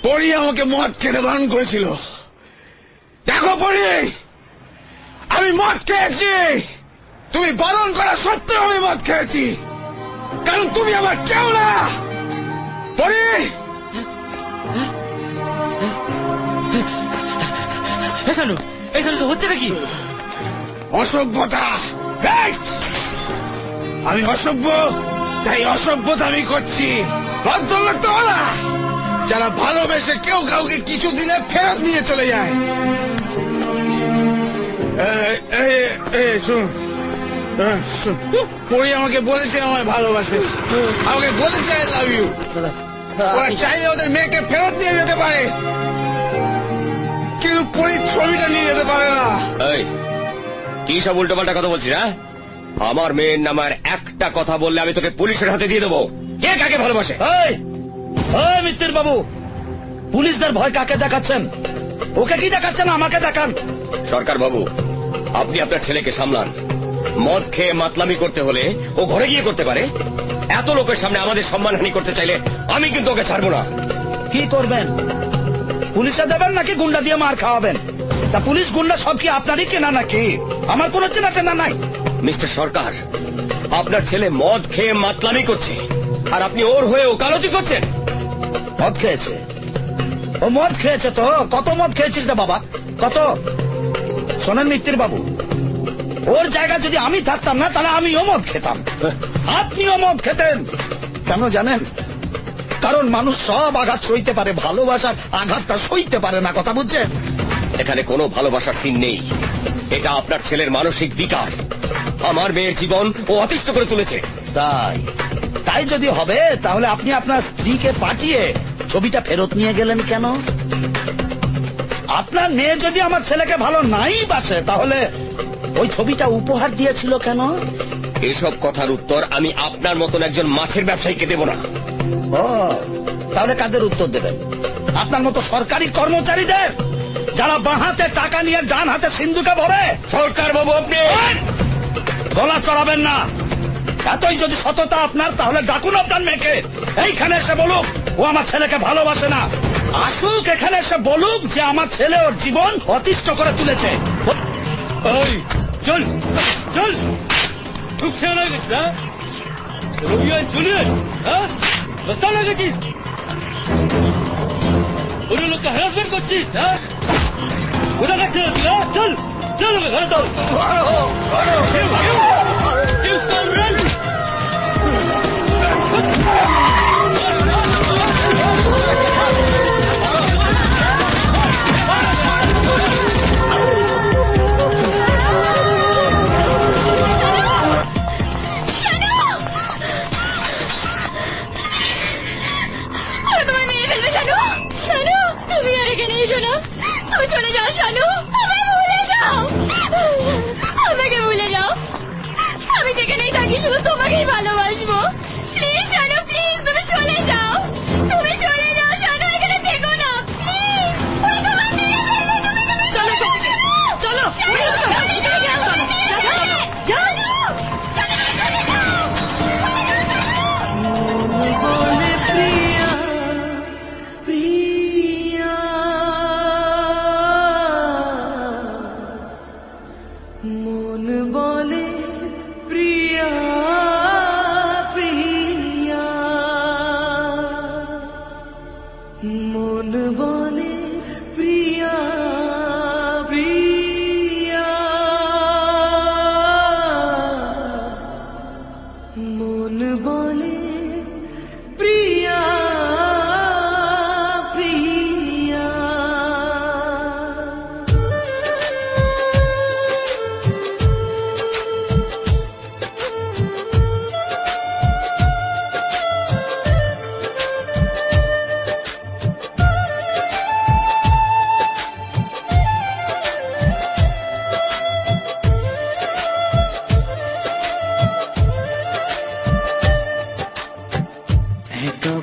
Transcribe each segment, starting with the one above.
পরি আমাকে মদ খেতে বারণ করেছিল। দেখো পরি, আমি মদ খেয়েছি। তুমি বারণ করা সত্ত্বেও আমি মদ খেয়েছি, কারণ তুমি আমার কেউ না। পরি, তো হচ্ছে নাকি অসভ্যতা। আমি অসভ্য, তাই অসভ্যতা আমি করছি। ভদ্রলোক তো ওরা যারা ভালোবেসে কেউ কাউকে কিছু দিলে ফেরত নিয়ে চলে যায়। পরি আমাকে বলেছে আমায় ভালোবাসে, আমাকে বলেছে আই লাভ ইউ। ওরা চাইলে ওদের মেয়েকে ফেরত নিয়ে যেতে পারে, কিন্তু পরির ছবিটা নিয়ে যেতে পারে না। কি সব উল্টো পাল্টা কথা বলছিস? হ্যাঁ, আমার মেয়ের নামার একটা কথা বললে আমি তোকে পুলিশের হাতে দিয়ে দেবো। কে কাকে ভালোবাসে? মিত্তির বাবু, পুলিশদের ভয় কাকে দেখাচ্ছেন? ওকে কি দেখাচ্ছেন? আমাকে দেখান। সরকার বাবু, আপনি আপনার ছেলেকে সামলান। মদ খেয়ে মাতলামি করতে হলে ও ঘরে গিয়ে করতে পারে। এত লোকের সামনে আমাদের সম্মানহানি করতে চাইলে আমি কিন্তু ওকে ছাড়বো না। কি করবেন? পুলিশে দেবেন নাকি গুন্ডা দিয়ে মার খাওয়াবেন? তা পুলিশ গুন্ডা সব কি আপনারই কেনা নাকি? আমার কোনো চেনা টেনা নাই। মিস্টার সরকার, আপনার ছেলে মদ খেয়ে মাতলামি করছে, আর আপনি ওর হয়ে ওকালতি করছেন। মদ খেয়েছে? ও মদ খেয়েছে তো? কত মদ খেয়েছিস রে বাবা, কত? শোনেন মিত্তির বাবু, ওর জায়গা যদি আমি থাকতাম না, তাহলে আমিও মদ খেতাম, আপনিও মদ খেতেন। কেন জানেন? কারণ মানুষ সব আঘাত সইতে পারে, ভালোবাসার আঘাতটা সইতে পারে না। কথা বুঝছেন? এখানে কোনো ভালোবাসার সিন নেই। এটা আপনার ছেলের মানসিক বিকার। আমার মেয়ের জীবন ও অতিষ্ঠ করে তুলেছে। তাই যদি হবে, তাহলে আপনি আপনার স্ত্রীকে পাঠিয়ে ছবিটা ফেরত নিয়ে গেলেন কেন? আপনার মেয়ে যদি আমার ছেলেকে ভালো নাই বাসে, তাহলে ওই ছবিটা উপহার দিয়েছিল কেন? এসব কথার উত্তর আমি আপনার মতন একজন মাছের ব্যবসায়ীকে দেব না। ও, তাহলে কাদের উত্তর দেবেন? আপনার মতো সরকারি কর্মচারীদের, যারা বাঁ হাতে টাকা নিয়ে ডান হাতে সিন্ধুকে ভরে। সরকার বাবু, আপনি গলা চড়াবেন না। এতই যদি সততা আপনার, তাহলে ডাকুন আপনার মেয়েকে, এইখানে এসে বলুক ও আমার ছেলেকে ভালোবাসে না। আসুক এখানে এসে বলুক যে আমার ছেলে ওর জীবন অতিষ্ঠ করে তুলেছে। চল চল, খুব খেয়াল হয়ে গেছিস। রবিবার চলে বস্তা লাগেছিস, অন্য লোককে হ্যারাসমেন্ট করছিস। কোথায় যাচ্ছিস? চল চল, ঘরে চল। চলে যাও শানু, আমাকে ভুলে যাও, আমাকে ভুলে যাও। আমি যেখানেই থাকি শুধু তোমাকেই ভালোবাসবো। প্লিজ শানু, প্লিজ তুমি চলে যাও, তুমি চলে যাও শানু, এখানে থেকো না প্লিজ। চলো চলো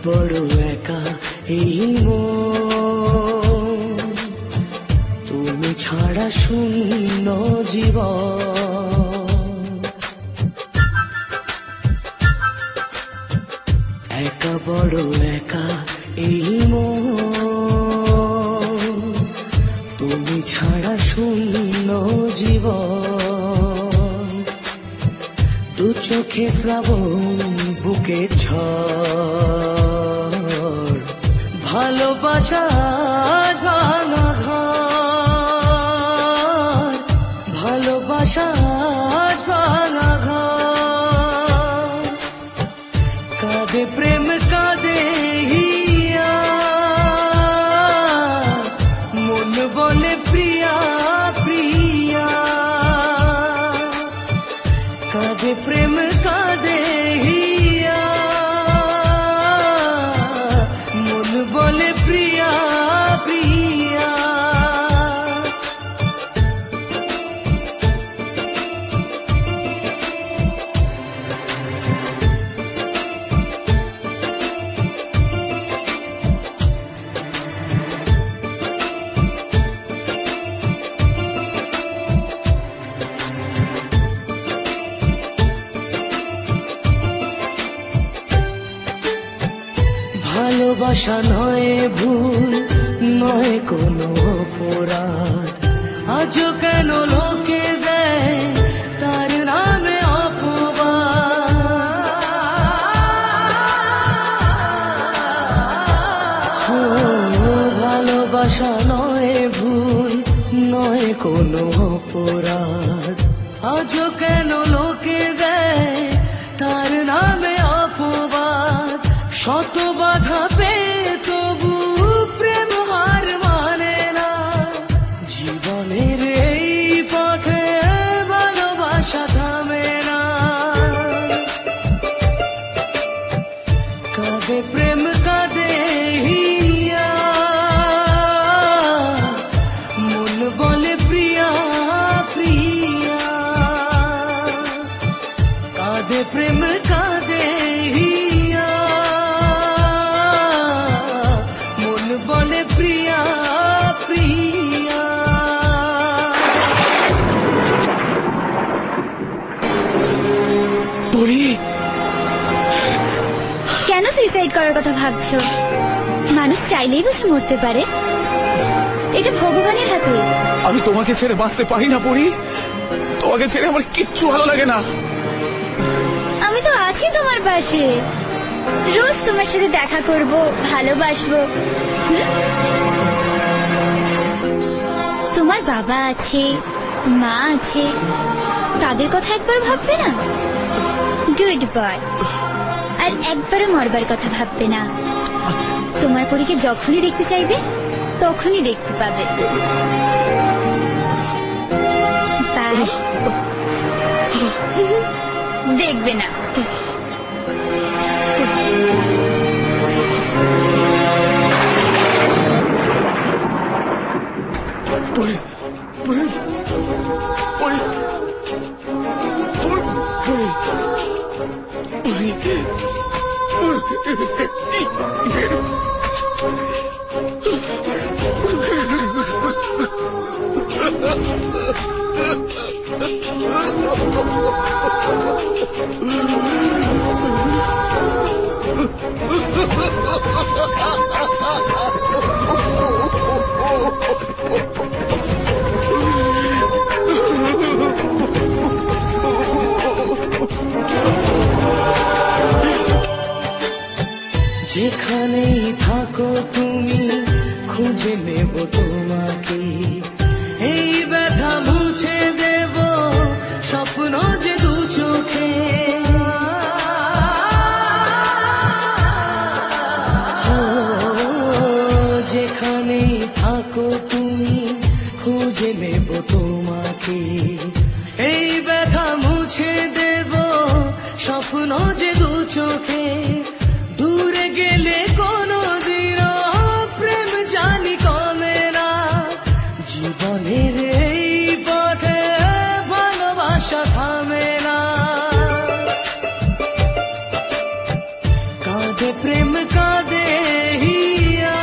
বড় একা এই মন, তুমি ছাড়া শূন্য জীবন। একা বড় একা এই মন, তুমি ছাড়া শূন্য জীবন। দু চোখে শ্রাবণ বুকে ঝড়, ভালোবাসা ভাঙা ঘর, ভালোবাসা ভাঙা ঘর। কাঁদে প্রেম কাঁদে হিয়া, মন বলে প্রিয়া প্রিয়া। কাঁদে প্রেম কাঁদে হিয়া, মন বলে প্রিয়া প্রিয়া। ভালোবাসা নয় ভুল, নয় কোনো অপরাধ। আজও কেন লোকে দেয় তার নামে অপবাদ। ভালোবাসা নয় ভুল, নয় কোনো অপরাধ। আজও কেন লোকে দেয় তার নামে অপবাদ। শত বাধা পেয়ে তবু প্রেম হার মানে না। জীবনের এই পথে ভালোবাসা থামে না। কাঁদে প্রেম কাঁদে হিয়া, মন বলে প্রিয়া প্রিয়া। কাঁদে প্রেম কাঁদে হিয়া, মন বলে প্রিয়া প্রিয়া। পরি, কেন সুইসাইড করার কথা ভাবছো? মানুষ চাইলেই বসে মরতে পারে, এটা ভগবানের হাতে। আমি তোমাকে ছেড়ে বাঁচতে পারি না পরি। তোমাকে ছেড়ে আমার কিচ্ছু ভালো লাগে না। আমি তো আছি তোমার পাশে, রোজ তোমার সাথে দেখা করব, ভালোবাসবো। তোমার বাবা আছে, মা আছে, তাদের কথা একবার ভাববে না? Good boy. আর একবারও মরবার কথা ভাববে না। তোমার পরীকে যখনই দেখতে চাইবে তখনই দেখতে পাবে। বাই। দেখবে না। পরি, পরি, পরি, পরি, পরি, যেখানেই থাকো তুমি, খুঁজে নেব তোমাকে। এই ব্যথা মুছে দেব স্বপ্ন যে দু চোখে। যেখানেই থাকো তুমি, খুঁজে নেব তোমাকে। এই ব্যথা মুছে দেব স্বপ্ন যে দু চোখে। দূরে গেলে কোনো দিন প্রেম জানি কমে না। জীবনের এই পথে ভালোবাসা থামে না। কাঁদে প্রেম কাঁদে হিয়া,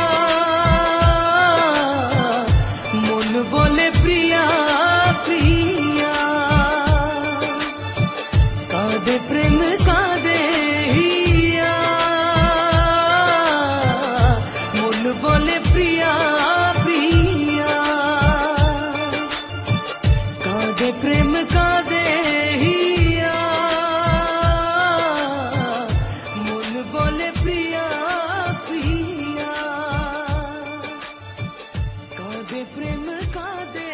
মন বলে প্রিয়া প্রিয়া। কাঁদে প্রেম কাঁদে হিয়া, প্রেম কাঁদে